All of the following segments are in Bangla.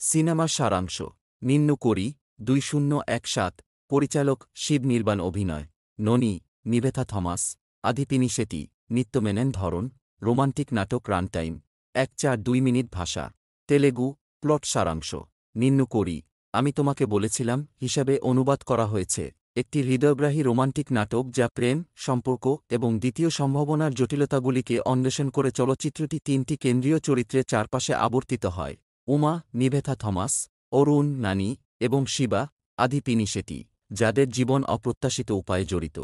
সিনেমার সারাংশ নিন্নু করি 2017 পরিচালক শিব নির্বাণ অভিনয় ননি নিভেথা থমাস আদিপিনি শেটি নিত্য মেনন ধরন রোমান্টিক নাটক রান টাইম 1:4 মিনিট ভাষা তেলেগু প্লট সারাংশ নিন্নু করি আমি তোমাকে বলেছিলাম হিসাবে অনুবাদ করা হয়েছে একটি হৃদয়গ্রাহী রোমান্টিক নাটক যা প্রেম সম্পর্ক এবং দ্বিতীয় সম্ভাবনার জটিলতাগুলিকে অন্বেষণ করে চলচ্চিত্রটি তিনটি কেন্দ্রীয় চরিত্রের চারপাশে আবর্তিত হয় উমা নিভেথা থমাস অরুণ নানি এবং শিবা আদিপিনি শেটি যাদের জীবন অপ্রত্যাশিত উপায়ে জড়িত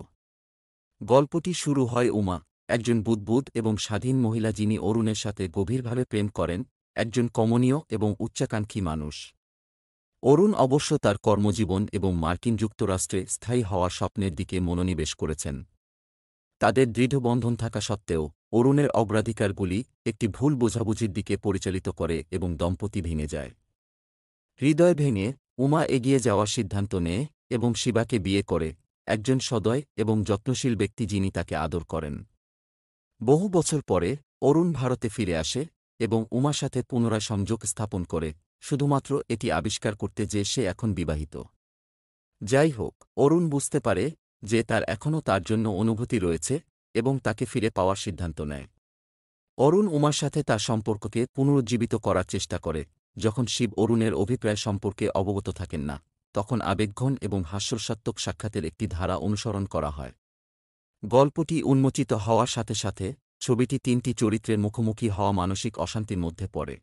গল্পটি শুরু হয় উমা একজন বুদ্বুদ এবং স্বাধীন মহিলা যিনি অরুণের সাথে গভীরভাবে প্রেম করেন একজন কমনীয় এবং উচ্চাকাঙ্ক্ষী মানুষ অরুণ অবশ্য তার কর্মজীবন এবং মার্কিন যুক্তরাষ্ট্রে স্থায়ী হওয়ার স্বপ্নের দিকে মনোনিবেশ করেছেন তাদের দৃঢ় বন্ধন থাকা সত্ত্বেও অরুণের অগ্রাধিকারগুলি একটি ভুল বোঝাবুঝির দিকে পরিচালিত করে এবং দম্পতি ভেঙে যায় হৃদয় ভেঙে উমা এগিয়ে যাওয়ার সিদ্ধান্ত নেয় এবং শিবাকে বিয়ে করে একজন সদয় এবং যত্নশীল ব্যক্তি যিনি তাকে আদর করেন বহু বছর পরে অরুণ ভারতে ফিরে আসে এবং উমার সাথে পুনরায় সংযোগ স্থাপন করে শুধুমাত্র এটি আবিষ্কার করতে যে সে এখন বিবাহিত যাই হোক অরুণ বুঝতে পারে যে তার এখনও তার জন্য অনুভূতি রয়েছে এবং তাকে ফিরে পাওয়ার সিদ্ধান্ত নেয় অরুণ উমার সাথে তার সম্পর্ককে পুনরুজ্জীবিত করার চেষ্টা করে যখন শিব অরুণের অভিপ্রায় সম্পর্কে অবগত থাকেন না তখন আবেগঘন এবং হাস্যরসাত্মক সাক্ষাতের একটি ধারা অনুসরণ করা হয় গল্পটি উন্মোচিত হওয়ার সাথে সাথে ছবিটি তিনটি চরিত্রের মুখোমুখি হওয়া মানসিক অশান্তির মধ্যে পড়ে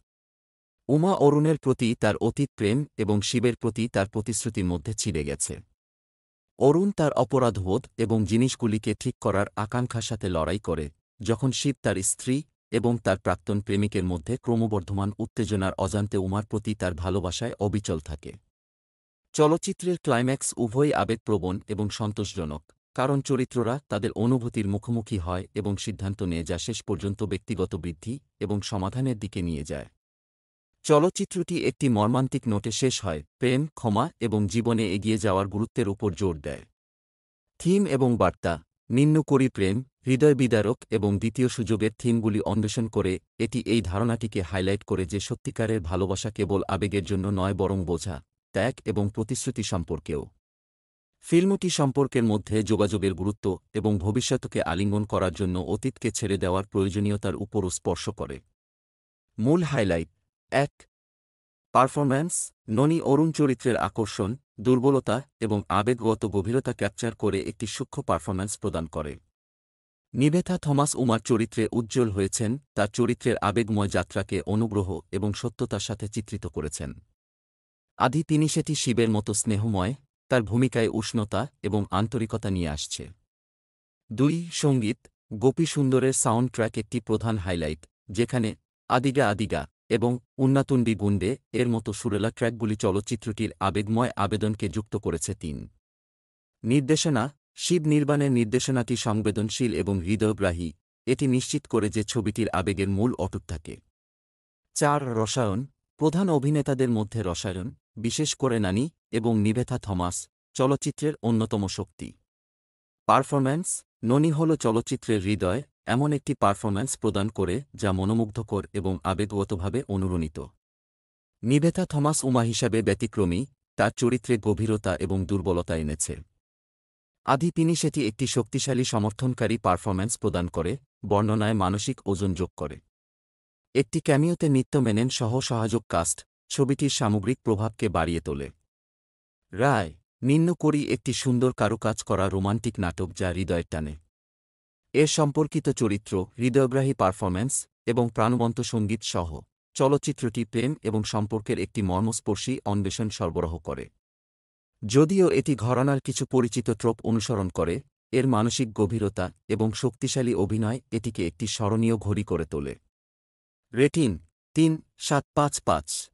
উমা অরুণের প্রতি তার অতীত প্রেম এবং শিবের প্রতি তার প্রতিশ্রুতির মধ্যে ছিঁড়ে গেছে অরুণ তার অপরাধবোধ এবং জিনিসগুলিকে ঠিক করার আকাঙ্ক্ষার সাথে লড়াই করে যখন শিব তার স্ত্রী এবং তার প্রাক্তন প্রেমিকের মধ্যে ক্রমবর্ধমান উত্তেজনার অজান্তে উমার প্রতি তার ভালোবাসায় অবিচল থাকে চলচ্চিত্রের ক্লাইম্যাক্স উভয়ই আবেগপ্রবণ এবং সন্তোষজনক কারণ চরিত্ররা তাদের অনুভূতির মুখোমুখি হয় এবং সিদ্ধান্ত নেয় যা শেষ পর্যন্ত ব্যক্তিগত বৃদ্ধি এবং সমাধানের দিকে নিয়ে যায় চলচ্চিত্রটি একটি মর্মান্তিক নোটে শেষ হয় প্রেম ক্ষমা এবং জীবনে এগিয়ে যাওয়ার গুরুত্বের উপর জোর দেয় থিম এবং বার্তা নিম্ন করি প্রেম হৃদয় বিদারক এবং দ্বিতীয় সুযোগের থিমগুলি অন্বেষণ করে এটি এই ধারণাটিকে হাইলাইট করে যে সত্যিকারের ভালোবাসা কেবল আবেগের জন্য নয় বরং বোঝা ত্যাগ এবং প্রতিশ্রুতি সম্পর্কেও ফিল্মটি সম্পর্কের মধ্যে যোগাযোগের গুরুত্ব এবং ভবিষ্যৎকে আলিঙ্গন করার জন্য অতীতকে ছেড়ে দেওয়ার প্রয়োজনীয়তার উপরও স্পর্শ করে মূল হাইলাইট 1 পারফরম্যান্স ননি অরুণ চরিত্রের আকর্ষণ দুর্বলতা এবং আবেগগত গভীরতা ক্যাপচার করে একটি সূক্ষ্ম পারফরম্যান্স প্রদান করে নিভেথা থমাস উমার চরিত্রে উজ্জ্বল হয়েছেন তার চরিত্রের আবেগময় যাত্রাকে অনুগ্রহ এবং সত্যতার সাথে চিত্রিত করেছেন আদিপিনি শেটি শিবের মতো স্নেহময় তার ভূমিকায় উষ্ণতা এবং আন্তরিকতা নিয়ে আসছে 2 সঙ্গীত গোপী সুন্দরের সাউন্ড ট্র্যাক একটি প্রধান হাইলাইট যেখানে আদিগা আদিগা এবং উন্নাতুন্ডি গুন্ডে এর মতো সুরেলা ট্র্যাকগুলি চলচ্চিত্রটির আবেগময় আবেদনকে যুক্ত করেছে 3 নির্দেশনা শিব নির্বাণের নির্দেশনাটি সংবেদনশীল এবং হৃদয়গ্রাহী এটি নিশ্চিত করে যে ছবিটির আবেগের মূল অটুট থাকে 4 রসায়ন প্রধান অভিনেতাদের মধ্যে রসায়ন বিশেষ করে নানি এবং নিভেথা থমাস চলচ্চিত্রের অন্যতম শক্তি পারফরম্যান্স ননি হল চলচ্চিত্রের হৃদয় এমন একটি পারফরম্যান্স প্রদান করে যা মনোমুগ্ধকর এবং আবেগগতভাবে অনুরণিত নিভেথা থমাস উমা হিসাবে ব্যতিক্রমী তার চরিত্রে গভীরতা এবং দুর্বলতা এনেছে আদিপিনি শেটি একটি শক্তিশালী সমর্থনকারী পারফরম্যান্স প্রদান করে বর্ণনায় মানসিক ওজন যোগ করে একটি ক্যামিওতে নিত্য মেনন সহ সহায়ক কাস্ট ছবিটির সামগ্রিক প্রভাবকে বাড়িয়ে তোলে রায় নিম্ন করি একটি সুন্দর কারুকাজ করা রোমান্টিক নাটক যা হৃদয়ের টানে এর সম্পর্কিত চরিত্র হৃদয়গ্রাহী পারফরম্যান্স এবং প্রাণবন্ত সঙ্গীত সহ চলচ্চিত্রটি প্রেম এবং সম্পর্কের একটি মর্মস্পর্শী অন্বেষণ সরবরাহ করে যদিও এটি ঘরানার কিছু পরিচিত ট্রোপ অনুসরণ করে এর মানসিক গভীরতা এবং শক্তিশালী অভিনয় এটিকে একটি স্মরণীয় ঘড়ি করে তোলে রেটিং 3.755